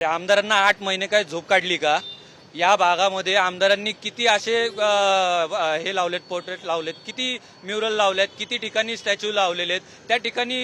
आमदारांना 8 महिने काय झोप काढली का? या भागामध्ये आमदारांनी किती असे हे लावलेत, पोर्ट्रेट लावलेत, किती म्युरल लावलेत, किती ठिकाणी स्टॅच्यू लावलेले आहेत. त्या ठिकाणी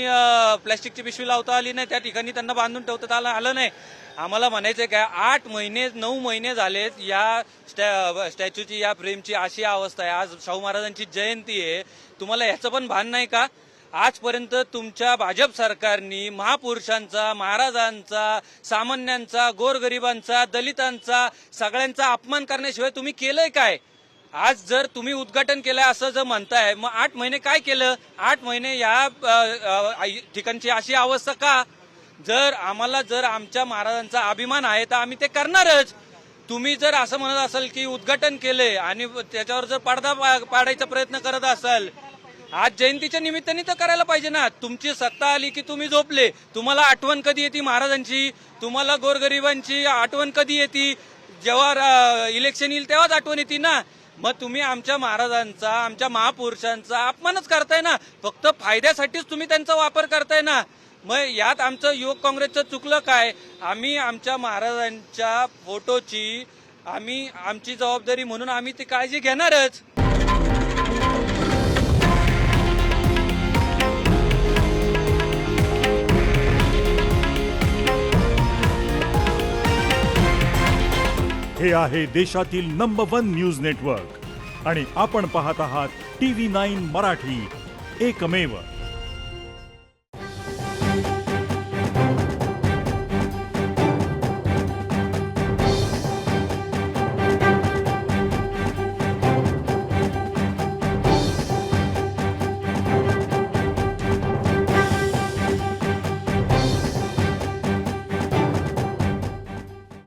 प्लॅस्टिकची पिशवी लावता आली नाही, त्या ठिकाणी त्यांना बांधून ठेवता आलं नाही. आम्हाला म्हणायचंय काय, 8 महिने 9 महिने झालेत या स्टॅच्यूची, या फ्रेमची अशी अवस्था आहे. आज शाहू महाराजांची जयंती आहे, तुम्हाला ह्याचं पण भान नाही का? आजपर्यंत तुमच्या भाजप सरकारनी महापुरुषांचा, महाराजांचा, सामान्यांचा, गोरगरिबांचा, दलितांचा, सगळ्यांचा अपमान करण्याशिवाय तुम्ही केलंय काय? आज जर तुम्ही उद्घाटन केलंय असं जर म्हणताय, मग 8 महिने काय केलं? 8 महिने या ठिकाणची अशी अवस्था का? जर आमच्या महाराजांचा अभिमान आहे तर आम्ही ते करणारच. तुम्ही जर असं म्हणत असाल की उद्घाटन केलंय आणि त्याच्यावर जर पडदा पाडायचा प्रयत्न करत असाल, आज जयंतीच्या निमित्ताने तर करायला पाहिजे ना. तुमची सत्ता आली की तुम्ही झोपले. तुम्हाला आठवण कधी येते महाराजांची? तुम्हाला गोरगरिबांची आठवण कधी येते? जेव्हा इलेक्शन येईल तेव्हाच आठवण येते ना. मग तुम्ही आमच्या महाराजांचा, आमच्या महापुरुषांचा अपमानच करताय ना. फक्त फायद्यासाठीच तुम्ही त्यांचा वापर करताय ना. मग यात आमचं युवक काँग्रेसचं चुकलं काय? आम्ही आमच्या महाराजांच्या फोटोची आमची जबाबदारी म्हणून आम्ही ती काळजी घेणारच. हे आहे देशातील नंबर 1 न्यूज नेटवर्क आणि आपण पाहत आहात TV9 मराठी, एकमेव.